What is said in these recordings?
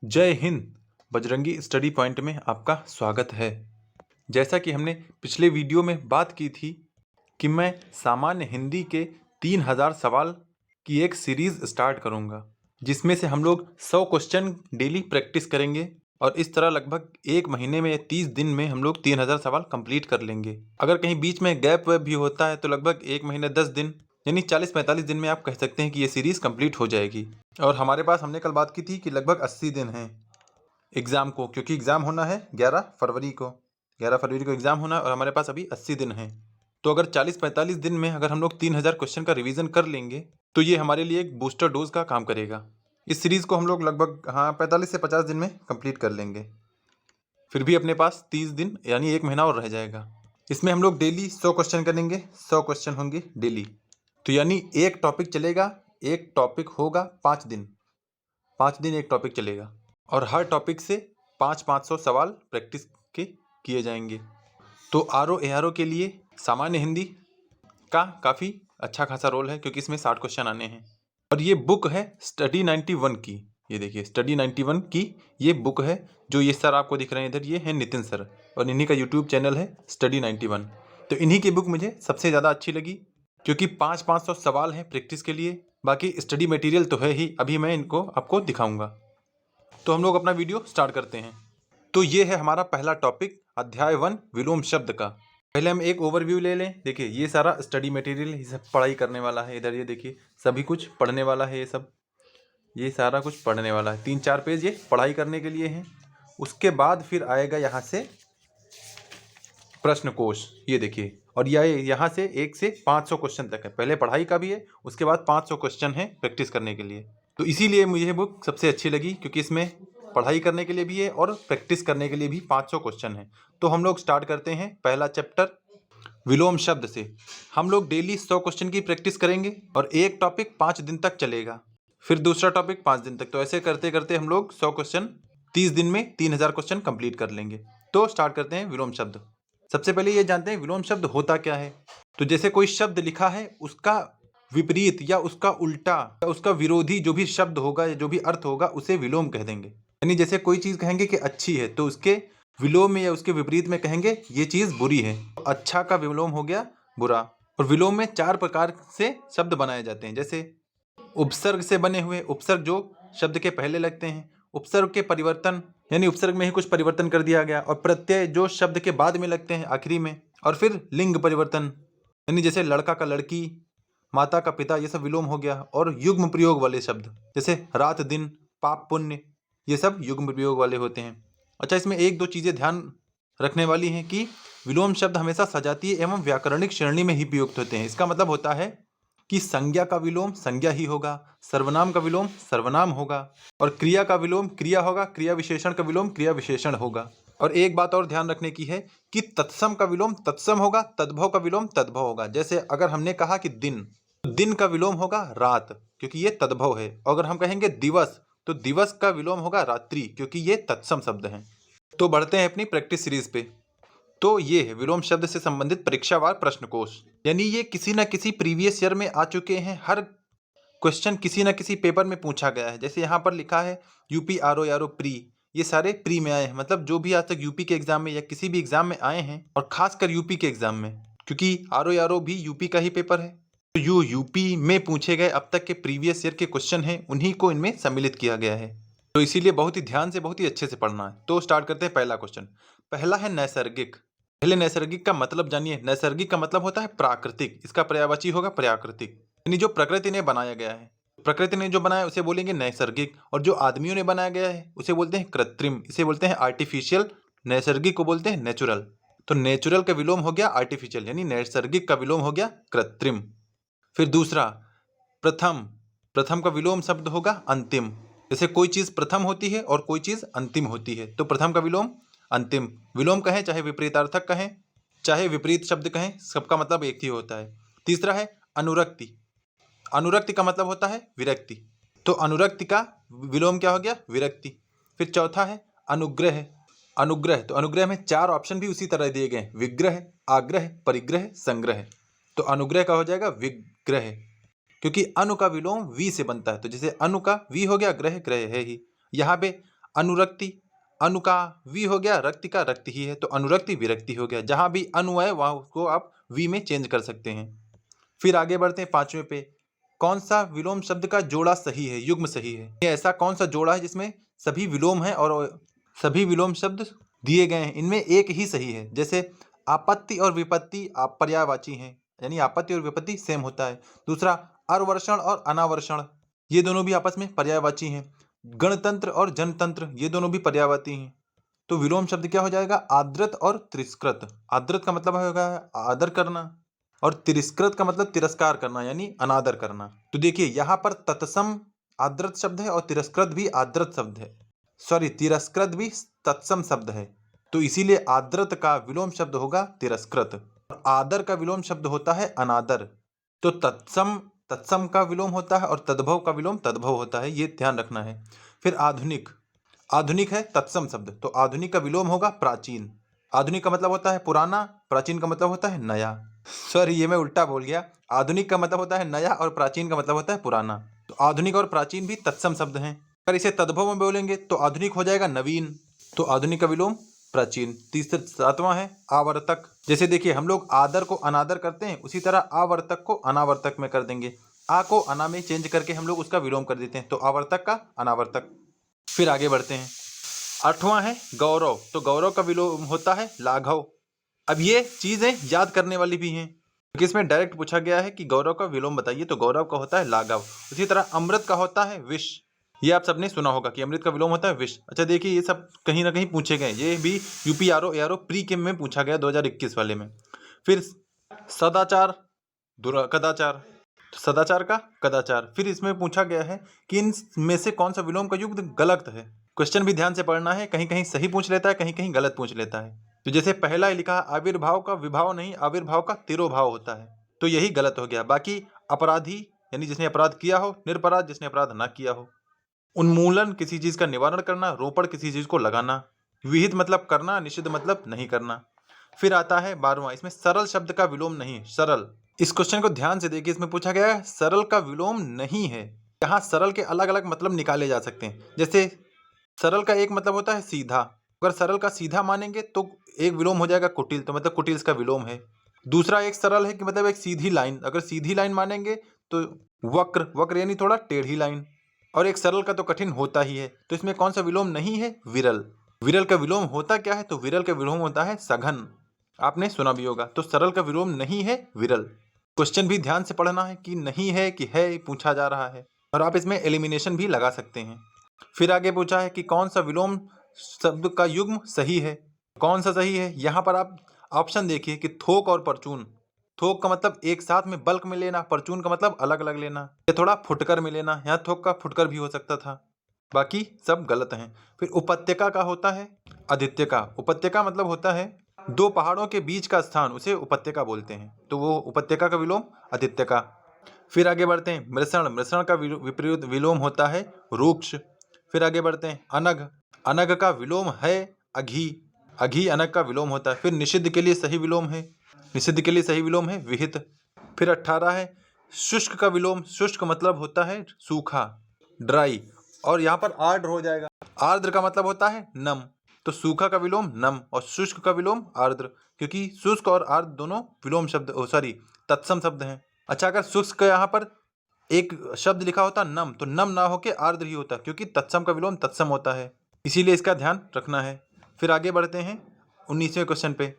जय Hind. Bajrangi study point में आपका स्वागत है। जैसा कि हमने पिछले वीडियो में बात की थी कि मैं सामान्य हिंदी के 3000 सवाल की एक सीरीज़ स्टार्ट करूंगा, जिसमें से हम लोग 100 क्वेश्चन डेली प्रैक्टिस करेंगे और इस तरह लगभग एक महीने में 30 दिन में हम लोग 3000 सवाल कंप्लीट कर लेंगे। अगर कहीं बीच में गैप वैप भी होता है तो लगभग एक महीने 10 दिन यानी 40-45 दिन में आप कह सकते हैं कि ये सीरीज़ कंप्लीट हो जाएगी। और हमारे पास हमने कल बात की थी कि लगभग 80 दिन हैं एग्ज़ाम को, क्योंकि एग्ज़ाम होना है 11 फरवरी को। 11 फरवरी को एग्ज़ाम होना है और हमारे पास अभी 80 दिन हैं। तो अगर 40-45 दिन में अगर हम लोग 3000 क्वेश्चन का रिवीजन कर लेंगे तो ये हमारे लिए एक बूस्टर डोज का काम करेगा। इस सीरीज़ को हम लोग लगभग 45 से 50 दिन में कंप्लीट कर लेंगे। फिर भी अपने पास 30 दिन यानी एक महीना और रह जाएगा। इसमें हम लोग डेली 100 क्वेश्चन करेंगे, 100 क्वेश्चन होंगे डेली। तो यानी एक टॉपिक चलेगा, एक टॉपिक होगा 5 दिन, 5 दिन एक टॉपिक चलेगा और हर टॉपिक से 500 सवाल प्रैक्टिस के किए जाएंगे। तो ARO के लिए सामान्य हिंदी का काफ़ी अच्छा खासा रोल है, क्योंकि इसमें 60 क्वेश्चन आने हैं। और ये बुक है स्टडी 91 की। ये देखिए स्टडी 91 की ये बुक है। जो ये सर आपको दिख रहे हैं इधर, ये है नितिन सर और इन्हीं का यूट्यूब चैनल है स्टडी 91। तो इन्हीं की बुक मुझे सबसे ज़्यादा अच्छी लगी, क्योंकि 500 सवाल हैं प्रैक्टिस के लिए। बाकी स्टडी मटेरियल तो है ही, अभी मैं इनको आपको दिखाऊंगा। तो हम लोग अपना वीडियो स्टार्ट करते हैं। तो ये है हमारा पहला टॉपिक, अध्याय 1 विलोम शब्द का। पहले हम एक ओवरव्यू ले लें। देखिए ये सारा स्टडी मटेरियल, ये सब पढ़ाई करने वाला है। इधर ये देखिए सभी कुछ पढ़ने वाला है। ये सारा कुछ पढ़ने वाला है। 3-4 पेज ये पढ़ाई करने के लिए हैं। उसके बाद फिर आएगा यहाँ से प्रश्न कोश, ये देखिए। और यह यहाँ से 1 से 500 क्वेश्चन तक है। पहले पढ़ाई का भी है, उसके बाद 500 क्वेश्चन है प्रैक्टिस करने के लिए। तो इसीलिए मुझे ये बुक सबसे अच्छी लगी, क्योंकि इसमें पढ़ाई करने के लिए भी है और प्रैक्टिस करने के लिए भी 500 क्वेश्चन है। तो हम लोग स्टार्ट करते हैं पहला चैप्टर विलोम शब्द से। हम लोग डेली 100 क्वेश्चन की प्रैक्टिस करेंगे और एक टॉपिक 5 दिन तक चलेगा, फिर दूसरा टॉपिक 5 दिन तक। तो ऐसे करते करते हम लोग 100 क्वेश्चन 30 दिन में 3000 क्वेश्चन कंप्लीट कर लेंगे। तो स्टार्ट करते हैं विलोम शब्द। सबसे पहले ये जानते हैं विलोम शब्द होता क्या है। तो जैसे कोई शब्द लिखा है, उसका विपरीत या उसका उल्टा या उसका विरोधी जो भी शब्द होगा या जो भी अर्थ होगा, उसे विलोम कह देंगे। यानी जैसे कोई चीज़ कहेंगे कि अच्छी है, तो उसके विलोम में या उसके विपरीत में कहेंगे ये चीज़ बुरी है। अच्छा का विलोम हो गया बुरा। और विलोम में 4 प्रकार से शब्द बनाए जाते हैं। जैसे उपसर्ग से बने हुए, उपसर्ग जो शब्द के पहले लगते हैं। उपसर्ग के परिवर्तन, यानी उपसर्ग में ही कुछ परिवर्तन कर दिया गया। और प्रत्यय जो शब्द के बाद में लगते हैं आखिरी में। और फिर लिंग परिवर्तन, यानी जैसे लड़का का लड़की, माता का पिता, ये सब विलोम हो गया। और युग्म प्रयोग वाले शब्द जैसे रात दिन, पाप पुण्य, ये सब युग्म प्रयोग वाले होते हैं। अच्छा, इसमें 1-2 चीज़ें ध्यान रखने वाली हैं कि विलोम शब्द हमेशा सजातीय एवं व्याकरणिक श्रेणी में ही प्रयुक्त होते हैं। इसका मतलब होता है कि संज्ञा का विलोम संज्ञा ही होगा, सर्वनाम का विलोम सर्वनाम होगा, और क्रिया का विलोम क्रिया होगा, क्रिया विशेषण का विलोम क्रिया विशेषण होगा। और एक बात और ध्यान रखने की है कि तत्सम का विलोम तत्सम होगा, तद्भव का विलोम तद्भव होगा। जैसे अगर हमने कहा कि दिन, तो दिन का विलोम होगा रात, क्योंकि ये तद्भव है। अगर हम कहेंगे दिवस, तो दिवस का विलोम होगा रात्रि, क्योंकि ये तत्सम शब्द हैं। तो बढ़ते हैं अपनी प्रैक्टिस सीरीज पे। तो ये है विलोम शब्द से संबंधित परीक्षावार प्रश्न कोश, यानी ये किसी न किसी प्रीवियस ईयर में आ चुके हैं। हर क्वेश्चन किसी न किसी पेपर में पूछा गया है। जैसे यहाँ पर लिखा है यूपी आरओ प्री, ये सारे प्री में आए हैं। मतलब जो भी आज तक यूपी के एग्जाम में या किसी भी एग्जाम में आए हैं, और खासकर यूपी के एग्जाम में, क्योंकि आरओ भी यूपी का ही पेपर है। तो जो यूपी में पूछे गए अब तक के प्रीवियस ईयर के क्वेश्चन हैं, उन्हीं को इनमें सम्मिलित किया गया है। तो इसीलिए बहुत ही ध्यान से, बहुत ही अच्छे से पढ़ना है। तो स्टार्ट करते हैं पहला क्वेश्चन। पहला है नैसर्गिक। पहले नैसर्गिक का मतलब जानिए। नैसर्गिक का मतलब होता है प्राकृतिक। इसका पर्यायवाची होगा प्राकृतिक, यानी जो प्रकृति ने बनाया गया है। प्रकृति ने जो बनाया उसे बोलेंगे नैसर्गिक, और जो आदमियों ने बनाया गया है उसे बोलते हैं कृत्रिम, इसे बोलते हैं आर्टिफिशियल। नैसर्गिक को बोलते हैं नेचुरल। तो नेचुरल का विलोम हो गया आर्टिफिशियल, यानी नैसर्गिक का विलोम हो गया कृत्रिम। फिर दूसरा प्रथम। प्रथम का विलोम शब्द होगा अंतिम। जैसे कोई चीज़ प्रथम होती है और कोई चीज़ अंतिम होती है, तो प्रथम का विलोम अंतिम। विलोम कहें चाहे विपरीतार्थक कहें, चाहे विपरीत शब्द कहें, सबका मतलब एक ही होता है। तीसरा है अनुरक्ति। अनुरक्ति का मतलब होता है विरक्ति, तो अनुरक्ति का विलोम क्या हो गया विरक्ति। फिर चौथा है अनुग्रह। अनुग्रह, तो अनुग्रह में 4 ऑप्शन भी उसी तरह दिए गए, विग्रह, आग्रह, परिग्रह, संग्रह। तो अनुग्रह का हो जाएगा विग्रह, क्योंकि अनु का विलोम वी से बनता है। तो जैसे अनु का वी हो गया, ग्रह ग्रह है ही। यहाँ पे अनुरक्ति, अनु का वी हो गया, रक्ति का रक्ति ही है, तो अनुरक्ति विरक्ति हो गया। जहां भी अनु है वहां उसको आप वी में चेंज कर सकते हैं। फिर आगे बढ़ते हैं 5वें पे, कौन सा विलोम शब्द का जोड़ा सही है, युग्म सही है। ये ऐसा कौन सा जोड़ा है जिसमें सभी विलोम है और सभी विलोम शब्द दिए गए हैं, इनमें एक ही सही है। जैसे आपत्ति और विपत्ति आप पर्यायवाची हैं, यानी आपत्ति और विपत्ति सेम होता है। दूसरा, अर्वर्षण और अनावर्षण, ये दोनों भी आपस में पर्यायवाची हैं। गणतंत्र और जनतंत्र, ये दोनों भी पर्यायवाची हैं। तो विलोम शब्द क्या हो जाएगा, आदृत और तिरस्कृत। आदृत का मतलब होगा आदर करना और तिरस्कृत का मतलब तिरस्कार करना यानी अनादर करना। तो देखिए यहाँ पर तत्सम आदृत शब्द है और तिरस्कृत भी आदृत शब्द है, सॉरी तिरस्कृत भी तत्सम शब्द है। तो इसीलिए आदृत का विलोम शब्द होगा तिरस्कृत और आदर का विलोम शब्द होता है अनादर। तो तत्सम तत्सम का विलोम होता है और तद्भव का विलोम तद्भव होता है, ये ध्यान रखना है। फिर आधुनिक, आधुनिक है तत्सम शब्द, तो आधुनिक का विलोम होगा प्राचीन। आधुनिक का मतलब होता है पुराना, प्राचीन का मतलब होता है नया। सॉरी ये मैं उल्टा बोल गया, आधुनिक का मतलब होता है नया और प्राचीन का मतलब होता है पुराना। तो आधुनिक और प्राचीन भी तत्सम शब्द हैं। अगर इसे तद्भव में बोलेंगे तो आधुनिक हो जाएगा नवीन, तो आधुनिक का विलोम प्राचीन। तीसरा 7वां है आवर्तक। जैसे देखिए हम लोग आदर को अनादर करते हैं, उसी तरह आवर्तक को अनावर्तक में कर देंगे। आ को अना में चेंज करके हम लोग उसका विलोम कर देते हैं, तो आवर्तक का अनावर्तक। फिर आगे बढ़ते हैं, 8वां है गौरव। तो गौरव का विलोम होता है लाघव। अब ये चीजें याद करने वाली भी हैं क्योंकि इसमें डायरेक्ट पूछा गया है कि गौरव का विलोम बताइए, तो गौरव का होता है लाघव। उसी तरह अमृत का होता है विष, ये आप सबने सुना होगा कि अमृत का विलोम होता है विष। अच्छा देखिए ये सब कहीं ना कहीं पूछे गए, ये भी यूपी आरओ एआरओ प्री केम में पूछा गया 2021 वाले में। फिर सदाचार कदाचार, सदाचार का कदाचार। फिर इसमें पूछा गया है कि इन में से कौन सा विलोम का युग्म गलत है। क्वेश्चन भी ध्यान से पढ़ना है, कहीं कहीं सही पूछ लेता है, कहीं कहीं गलत पूछ लेता है। तो जैसे पहला ही लिखा आविर्भाव का विभाव नहीं, आविर्भाव का तिरोभाव होता है, तो यही गलत हो गया। बाकी अपराधी यानी जिसने अपराध किया हो, निरपराध जिसने अपराध ना किया हो। उन्मूलन किसी चीज का निवारण करना, रोपण किसी चीज को लगाना। विहित मतलब करना, निषिद्ध मतलब नहीं करना। फिर आता है 12वां, इसमें सरल शब्द का विलोम नहीं, सरल। इस क्वेश्चन को ध्यान से देखिए, इसमें पूछा गया है सरल का विलोम नहीं है। यहाँ सरल के अलग अलग मतलब निकाले जा सकते हैं। जैसे सरल का एक मतलब होता है सीधा, अगर सरल का सीधा मानेंगे तो एक विलोम हो जाएगा कुटिल, तो मतलब कुटिल इसका विलोम है। दूसरा एक सरल है कि मतलब एक सीधी लाइन, अगर सीधी लाइन मानेंगे तो वक्र, वक्र यानी थोड़ा टेढ़ी लाइन। और एक सरल का तो कठिन होता ही है, तो इसमें कौन सा विलोम नहीं है, विरल। विरल का विलोम होता क्या है, तो विरल का विलोम होता है सघन, आपने सुना भी होगा। तो सरल का विलोम नहीं है विरल। क्वेश्चन भी ध्यान से पढ़ना है कि नहीं है कि है पूछा जा रहा है, और आप इसमें एलिमिनेशन भी लगा सकते हैं। फिर आगे पूछा है कि कौन सा विलोम शब्द का युग्म सही है। कौन सा सही है, यहाँ पर आप ऑप्शन देखिए कि थोक और परचून। थोक का मतलब एक साथ में बल्क में लेना, परचून का मतलब अलग अलग लेना, या थोड़ा फुटकर में लेना। यहाँ थोक का फुटकर भी हो सकता था, बाकी सब गलत हैं। फिर उपत्यका का होता है आदित्यका। उपत्यका मतलब होता है दो पहाड़ों के बीच का स्थान, उसे उपत्यका बोलते हैं, तो वो उपत्यका का विलोम आदित्यका। फिर आगे बढ़ते हैं मृषण। मृषण का विपरीत विलोम होता है रूक्ष। फिर आगे बढ़ते हैं अनघ। अनघ का विलोम है अघी। अघी अनघ का विलोम होता है। फिर निषिद्ध के लिए सही विलोम है, निषिद्ध के लिए सही विलोम है विहित। फिर 18 है शुष्क का विलोम। शुष्क मतलब होता है सूखा, ड्राई, और यहाँ पर आर्द्र हो जाएगा। आर्द्र का मतलब होता है नम, तो सूखा का विलोम नम और शुष्क का विलोम आर्द्र, क्योंकि शुष्क और आर्द्र दोनों विलोम शब्द सॉरी तत्सम शब्द हैं। अच्छा अगर शुष्क का यहाँ पर एक शब्द लिखा होता नम, तो नम ना होके आर्द्र ही होता, क्योंकि तत्सम का विलोम तत्सम होता है, इसीलिए इसका ध्यान रखना है। फिर आगे बढ़ते हैं 19वें क्वेश्चन पे।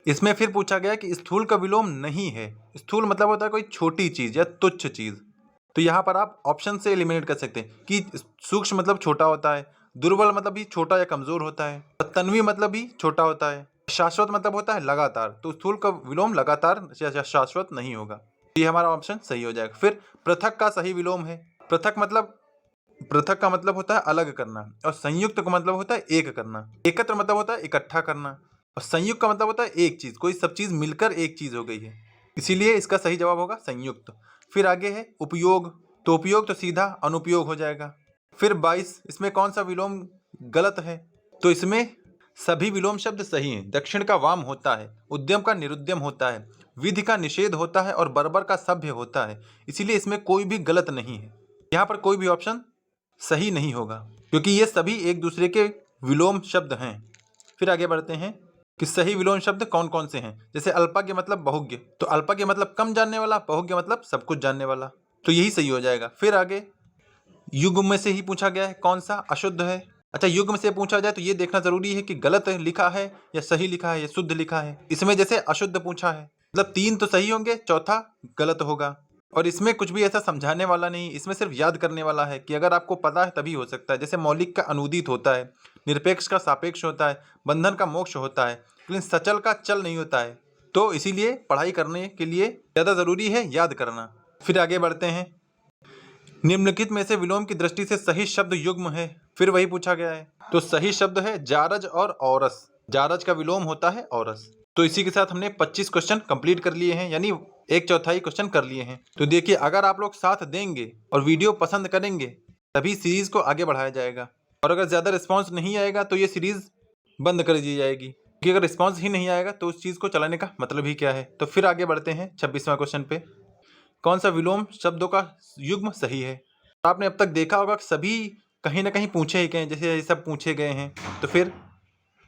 इसमें फिर पूछा गया कि स्थूल का विलोम नहीं है। स्थूल मतलब होता है कोई छोटी चीज या तुच्छ चीज, तो यहाँ पर आप ऑप्शन से एलिमिनेट कर सकते हैं कि सूक्ष्म मतलब छोटा होता है, दुर्बल मतलब भी छोटा या कमजोर होता है, तन्वी मतलब भी छोटा होता है, शाश्वत मतलब होता है लगातार, तो स्थूल का विलोम लगातार या शाश्वत नहीं होगा, ये हमारा ऑप्शन सही हो जाएगा। फिर पृथक का सही विलोम है। पृथक का मतलब होता है अलग करना, और संयुक्त का मतलब होता है एक करना। एकत्र मतलब होता है इकट्ठा करना, और संयुक्त का मतलब होता है एक चीज, कोई सब चीज मिलकर एक चीज हो गई है, इसीलिए इसका सही जवाब होगा संयुक्त। फिर आगे है उपयोग। तो उपयोग तो सीधा अनुपयोग हो जाएगा। फिर 22, इसमें कौन सा विलोम गलत है, तो इसमें सभी विलोम शब्द सही हैं। दक्षिण का वाम होता है, उद्यम का निरुद्यम होता है, विधि का निषेध होता है, और बर्बर का सभ्य होता है, इसीलिए इसमें कोई भी गलत नहीं है। यहाँ पर कोई भी ऑप्शन सही नहीं होगा, क्योंकि ये सभी एक दूसरे के विलोम शब्द हैं। फिर आगे बढ़ते हैं कि सही विलोम शब्द कौन कौन से हैं। जैसे अल्पज्ञ मतलब बहुज्ञ, तो अल्पज्ञ मतलब कम जानने वाला, बहुज्ञ मतलब सब कुछ जानने वाला, तो यही सही हो जाएगा। फिर आगे युग्म में से ही पूछा गया है, कौन सा अशुद्ध है। अच्छा, युग्म से पूछा जाए तो ये देखना जरूरी है कि गलत लिखा है या सही लिखा है या शुद्ध लिखा है। इसमें जैसे अशुद्ध पूछा है, मतलब 3 तो सही होंगे, चौथा गलत होगा। और इसमें कुछ भी ऐसा समझाने वाला नहीं, इसमें सिर्फ याद करने वाला है कि अगर आपको पता है तभी हो सकता है। जैसे मौलिक का अनुदित होता है, निरपेक्ष का सापेक्ष होता है, बंधन का मोक्ष होता है, लेकिन सचल का चल नहीं होता है। तो इसीलिए पढ़ाई करने के लिए ज़्यादा ज़रूरी है याद करना। फिर आगे बढ़ते हैं, निम्नलिखित में से विलोम की दृष्टि से सही शब्द युग्म है। फिर वही पूछा गया है, तो सही शब्द है जारज और औरस। जारज का विलोम होता है औरस। तो इसी के साथ हमने 25 क्वेश्चन कंप्लीट कर लिए हैं, यानी 1/4 क्वेश्चन कर लिए हैं। तो देखिए, अगर आप लोग साथ देंगे और वीडियो पसंद करेंगे तभी सीरीज को आगे बढ़ाया जाएगा, और अगर ज़्यादा रिस्पॉन्स नहीं आएगा तो ये सीरीज बंद कर दी जाएगी, क्योंकि अगर रिस्पॉन्स ही नहीं आएगा तो उस चीज़ को चलाने का मतलब ही क्या है। तो फिर आगे बढ़ते हैं 26वां क्वेश्चन पे, कौन सा विलोम शब्दों का युग्म सही है। आपने अब तक देखा होगा कि सभी कहीं ना कहीं पूछे ही गए हैं, जैसे ये सब पूछे गए हैं। तो फिर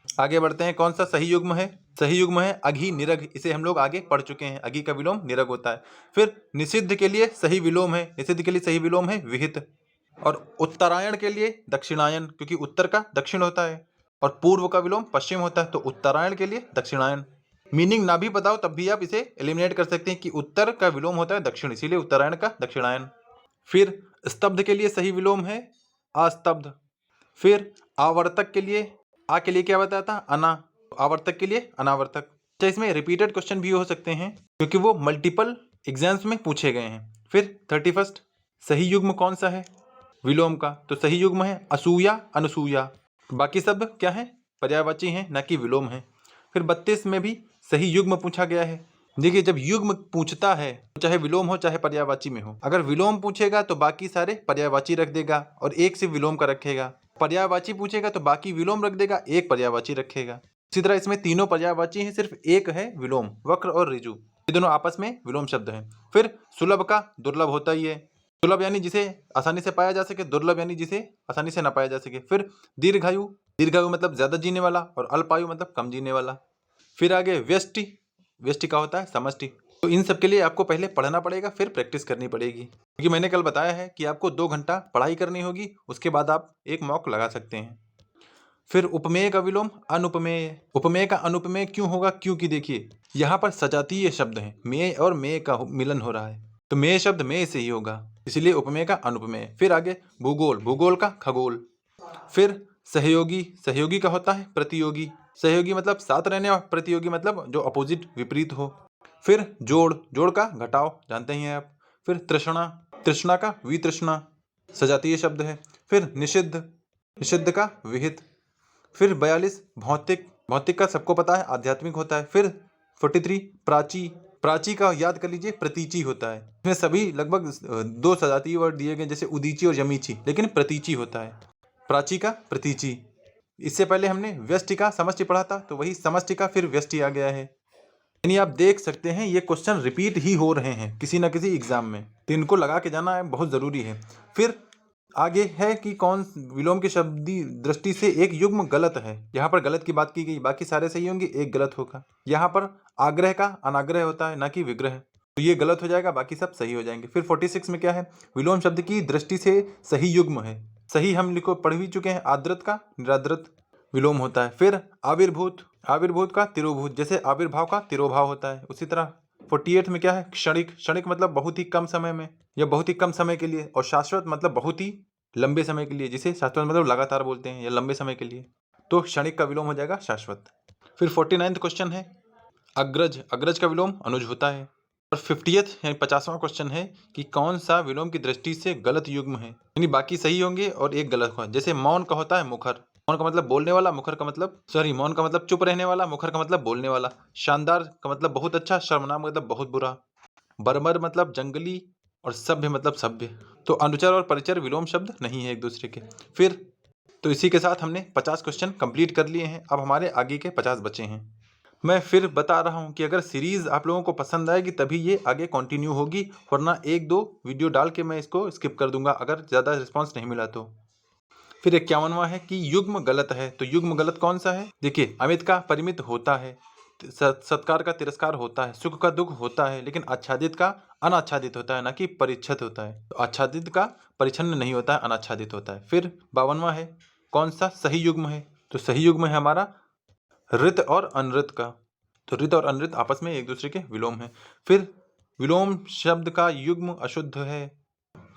आगे बढ़ते हैं, कौन सा सही युग्म है। सही युग्म है अघि निरघ, इसे हम लोग आगे पढ़ चुके हैं। अघि का विलोम निरघ होता है। फिर निषिद्ध के लिए सही विलोम है, निषिद्ध के लिए सही विलोम है विहित। और उत्तरायण के लिए दक्षिणायन, क्योंकि उत्तर का दक्षिण होता है, और पूर्व का विलोम पश्चिम होता है, तो उत्तरायण के लिए दक्षिणायन। मीनिंग ना भी बताओ तब भी आप इसे एलिमिनेट कर सकते हैं कि उत्तर का विलोम होता है दक्षिण, इसीलिए उत्तरायण का दक्षिणायन। फिर स्तब्ध के लिए सही विलोम है अस्तब्ध। फिर आवर्तक के लिए, आ के लिए क्या बताया था, अना, आवर्तक के लिए अनावर्तक। अच्छा, इसमें रिपीटेड क्वेश्चन भी हो सकते हैं क्योंकि वो मल्टीपल एग्जाम्स में पूछे गए हैं। फिर 31 सही युग्म कौन सा है विलोम का, तो सही युग्म है असूया अनसूया। बाकी सब क्या है, पर्यायवाची हैं, ना कि विलोम है। फिर 32 में भी सही युग्म पूछा गया है। देखिए, जब युग्म पूछता है तो चाहे विलोम हो चाहे पर्यायवाची में हो, अगर विलोम पूछेगा तो बाकी सारे पर्यायवाची रख देगा और एक सिर्फ विलोम का रखेगा। पर्यायवाची पूछेगा तो बाकी विलोम रख देगा, एक पर्यायवाची रखेगा। इसी तरह इसमें तीनों पर्यायवाची हैं, सिर्फ एक है विलोम, वक्र और ऋजु, ये दोनों आपस में विलोम शब्द हैं। फिर सुलभ का दुर्लभ होता ही है, सुलभ यानी जिसे आसानी से पाया जा सके, दुर्लभ यानी जिसे आसानी से ना पाया जा सके। फिर दीर्घायु, दीर्घायु मतलब ज्यादा जीने वाला, और अल्पायु मतलब कम जीने वाला। फिर आगे व्यष्टि, व्यष्टि का होता है समष्टि। तो इन सब के लिए आपको पहले पढ़ना पड़ेगा, फिर प्रैक्टिस करनी पड़ेगी, क्योंकि मैंने कल बताया है कि आपको 2 घंटा पढ़ाई करनी होगी, उसके बाद आप एक मॉक लगा सकते हैं। फिर उपमेय का विलोम अनुपमेय। उपमेय का अनुपमेय क्यों होगा, क्योंकि देखिए यहाँ पर सजातीय शब्द हैं, मेय और मेय का मिलन हो रहा है, तो मेय शब्द मेय से ही होगा, इसलिए उपमेय का अनुपमेय। फिर आगे भूगोल, भूगोल का खगोल। फिर सहयोगी, सहयोगी का होता है प्रतियोगी। सहयोगी मतलब साथ रहने, और प्रतियोगी मतलब जो अपोजिट विपरीत हो। फिर जोड़, जोड़ का घटाव, जानते ही हैं आप। फिर तृष्णा, तृष्णा का वितृष्णा, सजातीय शब्द है। फिर निषिद्ध, निषिद्ध का विहित। फिर 42 भौतिक, भौतिक का सबको पता है आध्यात्मिक होता है। फिर 43 प्राची, प्राची का याद कर लीजिए प्रतीची होता है। इसमें सभी लगभग 2 सजातीय वर्ड दिए गए, जैसे उदीची और यमीची, लेकिन प्रतीची होता है। प्राची का प्रतीची। इससे पहले हमने व्यष्टि का समष्टि पढ़ा था, तो वही समष्टि का फिर व्यष्टि आ गया है। यानी आप देख सकते हैं ये क्वेश्चन रिपीट ही हो रहे हैं किसी ना किसी एग्जाम में, तो इनको लगा के जाना है, बहुत ज़रूरी है। फिर आगे है कि कौन विलोम की शब्दी दृष्टि से एक युग्म गलत है। यहाँ पर गलत की बात की गई, बाकी सारे सही होंगे, एक गलत होगा। यहाँ पर आग्रह का अनाग्रह होता है, ना कि विग्रह, तो ये गलत हो जाएगा, बाकी सब सही हो जाएंगे। फिर 46 में क्या है, विलोम शब्द की दृष्टि से सही युग्म है। सही हम लिखो पढ़ भी चुके हैं, आद्रत का निराद्रत विलोम होता है। फिर आविर्भूत, आविर्भूत का तिरोभूत, जैसे आविर्भाव का तिरोभाव होता है, उसी तरह 48 में क्या है, क्षणिक, क्षणिक मतलब बहुत ही कम समय में या बहुत ही कम समय के लिए, और शाश्वत मतलब बहुत ही लंबे समय के लिए, जिसे शाश्वत मतलब लगातार बोलते हैं या लंबे समय के लिए, तो क्षणिक का विलोम हो जाएगा शाश्वत। फिर 49वां क्वेश्चन है अग्रज, अग्रज का विलोम अनुज होता है। और 50th यानी 50वां क्वेश्चन है कि कौन सा विलोम की दृष्टि से गलत युग्म है, यानी बाकी सही होंगे और एक गलत होगा। जैसे मौन का होता है मुखर, मौन का मतलब बोलने वाला, मुखर का मतलब मौन का मतलब चुप रहने वाला, मुखर का मतलब बोलने वाला। शानदार का मतलब बहुत अच्छा, शर्मनाक मतलब बहुत बुरा। बर्बर मतलब जंगली, और सभ्य मतलब सभ्य। तो अनुचर और परिचर विलोम शब्द नहीं है एक दूसरे के। फिर तो इसी के साथ हमने 50 क्वेश्चन कंप्लीट कर लिए हैं। अब हमारे आगे के 50 बचे हैं। मैं फिर बता रहा हूँ कि अगर सीरीज़ आप लोगों को पसंद आएगी तभी ये आगे कंटिन्यू होगी, वरना एक दो वीडियो डाल के मैं इसको स्किप कर दूंगा अगर ज़्यादा रिस्पांस नहीं मिला तो। फिर 51वां है कि युग्म गलत है। तो युग्म गलत कौन सा है? देखिए, अमित का परिमित होता है, सत्कार का तिरस्कार होता है, सुख का दुख होता है, लेकिन आच्छादित का अनाच्छादित होता है, ना कि परिच्छद होता है। तो आच्छादित का परिच्छन्न नहीं होता है, अनाच्छादित होता है। फिर 52वां है, कौन सा सही युग्म है? तो सही युग्म है हमारा ऋत और अनृत का। तो ऋत और अनृत आपस में एक दूसरे के विलोम है। फिर विलोम शब्द का युग्म अशुद्ध है।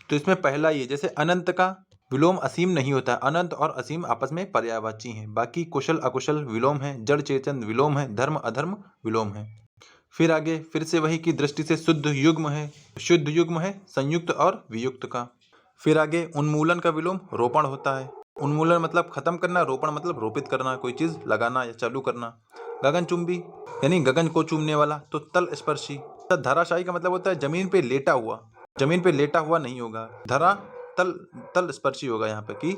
तो इसमें पहला ये, जैसे अनंत का विलोम असीम नहीं होता है, अनंत और असीम आपस में पर्यायवाची हैं। बाकी कुशल अकुशल विलोम है, जड़ चेतन विलोम है, धर्म अधर्म विलोम है। फिर आगे फिर से वही की दृष्टि से शुद्ध युग्म है, शुद्ध युग्म है संयुक्त और वियुक्त का। फिर आगे उन्मूलन का विलोम रोपण होता है। उन्मूलन मतलब खत्म करना, रोपण मतलब रोपित करना, कोई चीज लगाना या चालू करना। गगनचुंबी यानी गगन को चूमने वाला। तो तल स्पर्शी। धराशायी का मतलब होता है जमीन पे लेटा हुआ, जमीन पे लेटा हुआ नहीं होगा, धरा तल तल स्पर्शी होगा यहाँ पे कि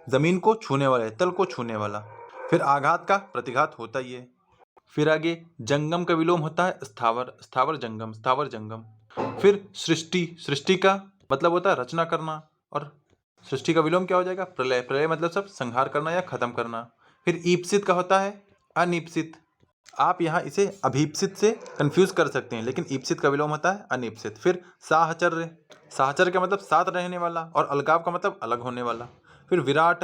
जमीन को छूने वाला है, तल को छूने वाला। फिर आघात का प्रतिघात होता ही है। फिर आगे जंगम का विलोम होता है स्थावर, स्थावर जंगम, स्थावर जंगम। फिर सृष्टि, सृष्टि का मतलब होता है रचना करना, और सृष्टि का विलोम क्या हो जाएगा? प्रलय, प्रलय मतलब सब संहार करना या खत्म करना। फिर ईप्सित का होता है अनीप्सित। आप यहाँ इसे अभीप्सित से कंफ्यूज कर सकते हैं, लेकिन ईप्सित का विलोम होता है अनीप्सित। फिर साहचर्य, साहचर्य का मतलब साथ रहने वाला, और अलगाव का मतलब अलग होने वाला। फिर विराट,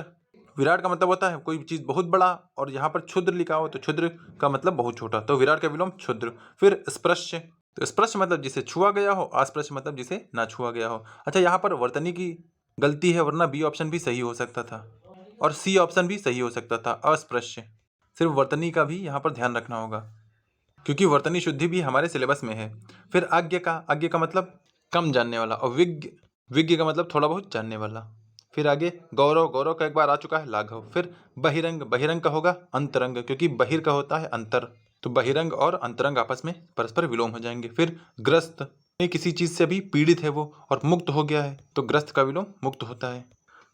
विराट का मतलब होता है कोई चीज बहुत बड़ा, और यहाँ पर क्षुद्र लिखा हो तो क्षुद्र का मतलब बहुत छोटा, तो विराट का विलोम क्षुद्र। फिर स्पृश्य, तो स्पृश्य मतलब जिसे छुआ गया हो, अस्पृश्य मतलब जिसे ना छुआ गया हो। अच्छा, यहाँ पर वर्तनी की गलती है, वरना बी ऑप्शन भी सही हो सकता था और सी ऑप्शन भी सही हो सकता था, अस्पृश्य। सिर्फ वर्तनी का भी यहाँ पर ध्यान रखना होगा, क्योंकि वर्तनी शुद्धि भी हमारे सिलेबस में है। फिर आज्ञ का, आज्ञ का मतलब कम जानने वाला, और विज्ञ, विज्ञ का मतलब थोड़ा बहुत जानने वाला। फिर आगे गौरव, गौरव का एक बार आ चुका है लाघव। फिर बहिरंग, बहिरंग का होगा अंतरंग, क्योंकि बहिर का होता है अंतर, तो बहिरंग और अंतरंग आपस में परस्पर विलोम हो जाएंगे। फिर ग्रस्त, किसी चीज से भी पीड़ित है वो और मुक्त हो गया है, तो ग्रस्त का विलोम मुक्त होता है।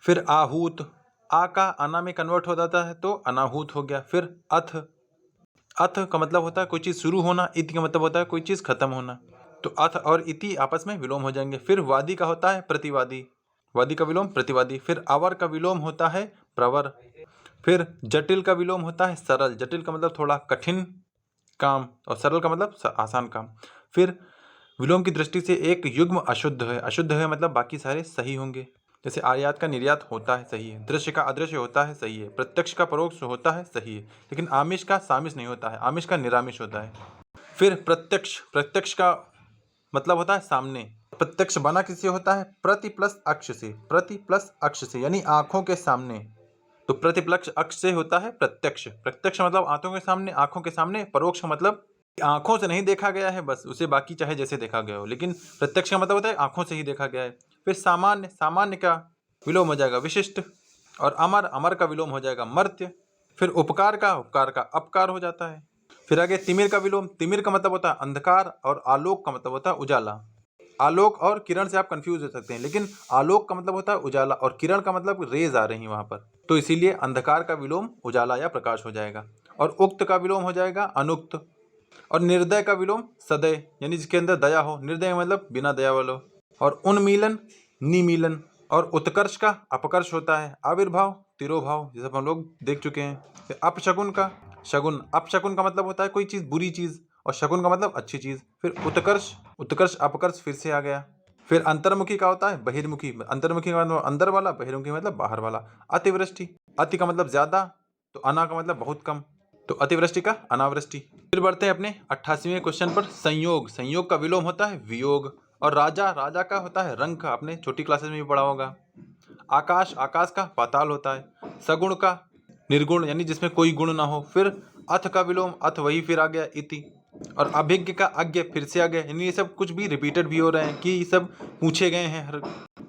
फिर आहूत, आ का अना में कन्वर्ट हो जाता है तो अनाहूत हो गया। फिर अथ, अथ का मतलब होता है कोई चीज शुरू होना, इति का मतलब होता है कोई चीज खत्म होना, तो अथ और इति आपस में विलोम हो जाएंगे। फिर वादी का होता है प्रतिवादी, वादी का विलोम प्रतिवादी। फिर अवर का विलोम होता है प्रवर। फिर जटिल का विलोम होता है सरल, जटिल का मतलब थोड़ा कठिन काम, और सरल का मतलब आसान काम। फिर विलोम की दृष्टि से एक युग्म अशुद्ध है, अशुद्ध है मतलब बाकी सारे सही होंगे। जैसे आयात का निर्यात होता है, सही है। दृश्य का अदृश्य होता है, सही है। प्रत्यक्ष का परोक्ष होता है, सही है। लेकिन आमिष का सामिष नहीं होता है, आमिष का निरामिष होता है। फिर प्रत्यक्ष, प्रत्यक्ष का मतलब होता है सामने। प्रत्यक्ष बना किससे होता है? प्रति प्लस अक्ष से, प्रति प्लस अक्ष से यानी आंखों के सामने, तो प्रतिप्लक्ष अक्ष से होता है प्रत्यक्ष। प्रत्यक्ष मतलब आंखों के सामने, आंखों के सामने। परोक्ष मतलब आंखों से नहीं देखा गया है बस, उसे बाकी चाहे जैसे देखा गया हो, लेकिन प्रत्यक्ष का मतलब होता है आंखों से ही देखा गया है। फिर सामान्य, सामान्य का विलोम हो जाएगा विशिष्ट, और अमर, अमर का विलोम हो जाएगा मर्त्य। फिर उपकार का अपकार हो जाता है। फिर आगे तिमिर का विलोम, तिमिर का मतलब होता है अंधकार, और आलोक का मतलब होता है उजाला। आलोक और किरण से आप कंफ्यूज हो सकते हैं, लेकिन आलोक का मतलब होता है उजाला, और किरण का मतलब रेज आ रही है वहां पर, तो इसीलिए अंधकार का विलोम उजाला या प्रकाश हो जाएगा। और उक्त का विलोम हो जाएगा अनुक्त। और निर्दय का विलोम सदय, यानी जिसके अंदर दया हो, निर्दय मतलब बिना दया वाला। और उन्मीलन निमीलन। और उत्कर्ष का अपकर्ष होता है, आविर्भाव तिरोभाव, जैसे हम लोग देख चुके हैं। फिर अपशकुन का शकुन, अपशकुन का मतलब होता है कोई चीज बुरी चीज, और शकुन का मतलब अच्छी चीज। फिर उत्कर्ष, उत्कर्ष अपकर्ष फिर से आ गया। फिर अंतर्मुखी का होता है बहिर्मुखी, अंतर्मुखी का मतलब अंदर वाला, बहिर्मुखी मतलब बाहर वाला। अतिवृष्टि, अति का मतलब ज्यादा, तो अना का मतलब बहुत कम, तो अतिवृष्टि का अनावृष्टि। फिर बढ़ते हैं अपने 88वें क्वेश्चन पर। संयोग, संयोग का विलोम होता है वियोग। और राजा, राजा का होता है रंग, आपने छोटी क्लासेस में भी पढ़ा होगा। आकाश, आकाश का पाताल होता है। सगुण का निर्गुण, यानी जिसमें कोई गुण ना हो। फिर अथ का विलोम अथ, वही फिर आ गया इति। और अभिज्ञ का अज्ञ फिर से आ गया, यानी ये सब कुछ भी रिपीटेड भी हो रहे हैं कि ये सब पूछे गए हैं हर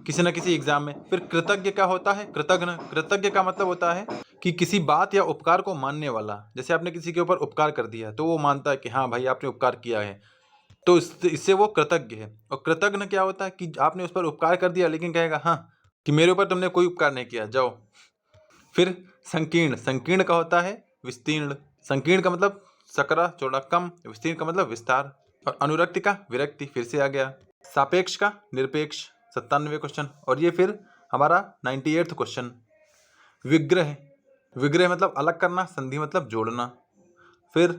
किसी न किसी एग्जाम में। फिर कृतज्ञ का होता है कृतघ्न, कृतज्ञ का मतलब होता है कि किसी बात या उपकार को मानने वाला। जैसे आपने किसी के ऊपर उपकार कर दिया तो वो मानता है कि हाँ भाई आपने उपकार किया है, तो इससे वो कृतज्ञ है। और कृतघ्न क्या होता है कि आपने उस पर उपकार कर दिया लेकिन कहेगा हाँ कि मेरे ऊपर तुमने कोई उपकार नहीं किया, जाओ। फिर संकीर्ण, संकीर्ण का होता है विस्तीर्ण, संकीर्ण का मतलब सकरा चौड़ा कम, विस्तीर्ण का मतलब विस्तार, और अनुरक्ति का विरक्ति फिर से आ गया, सापेक्ष का निरपेक्ष 97 क्वेश्चन, और ये फिर हमारा 98th क्वेश्चन। विग्रह, विग्रह मतलब अलग करना, संधि मतलब जोड़ना। फिर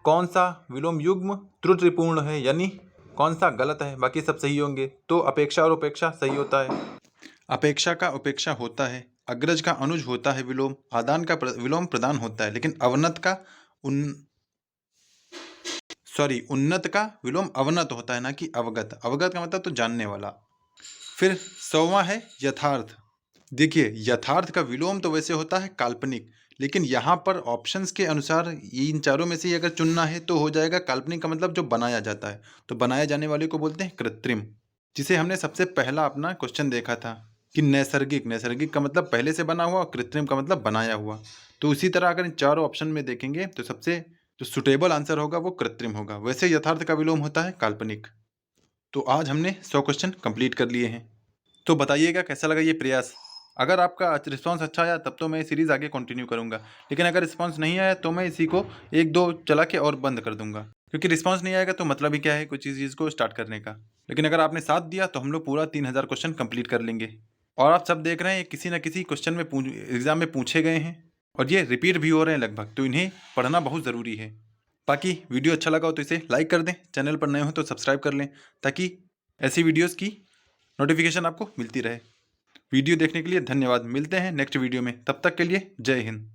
कौन सा विलोम युग्म त्रुटिपूर्ण है, यानी कौन सा गलत है, बाकी सब सही होंगे। तो अपेक्षा और उपेक्षा सही होता है, अपेक्षा का उपेक्षा होता है, अग्रज का अनुज होता है विलोम, आदान का विलोम प्रदान होता है, लेकिन अवनत का उन्नत का विलोम अवनत होता है, ना कि अवगत। अवगत का मतलब तो जानने वाला। फिर 100वां है यथार्थ। देखिए, यथार्थ का विलोम तो वैसे होता है काल्पनिक, लेकिन यहाँ पर ऑप्शंस के अनुसार इन चारों में से अगर चुनना है तो हो जाएगा काल्पनिक का मतलब जो बनाया जाता है, तो बनाए जाने वाले को बोलते हैं कृत्रिम, जिसे हमने सबसे पहला अपना क्वेश्चन देखा था कि नैसर्गिक, नैसर्गिक का मतलब पहले से बना हुआ और कृत्रिम का मतलब बनाया हुआ। तो उसी तरह अगर इन चारों ऑप्शन में देखेंगे तो सबसे जो सुटेबल आंसर होगा वो कृत्रिम होगा। वैसे यथार्थ का विलोम होता है काल्पनिक। तो आज हमने 100 क्वेश्चन कंप्लीट कर लिए हैं। तो बताइएगा कैसा लगा ये प्रयास। अगर आपका रिस्पांस अच्छा आया तब तो मैं सीरीज़ आगे कंटिन्यू करूंगा, लेकिन अगर रिस्पांस नहीं आया तो मैं इसी को 1-2 चला के और बंद कर दूंगा, क्योंकि रिस्पांस नहीं आएगा तो मतलब ही क्या है कुछ चीज़ को स्टार्ट करने का। लेकिन अगर आपने साथ दिया तो हम लोग पूरा 3000 क्वेश्चन कंप्लीट कर लेंगे। और आप सब देख रहे हैं किसी न किसी क्वेश्चन में एग्जाम में पूछे गए हैं और ये रिपीट भी हो रहे हैं लगभग, तो इन्हें पढ़ना बहुत ज़रूरी है। बाकी वीडियो अच्छा लगा हो तो इसे लाइक कर दें, चैनल पर नए हो तो सब्सक्राइब कर लें, ताकि ऐसी वीडियोज़ की नोटिफिकेशन आपको मिलती रहे। वीडियो देखने के लिए धन्यवाद। मिलते हैं नेक्स्ट वीडियो में, तब तक के लिए जय हिंद।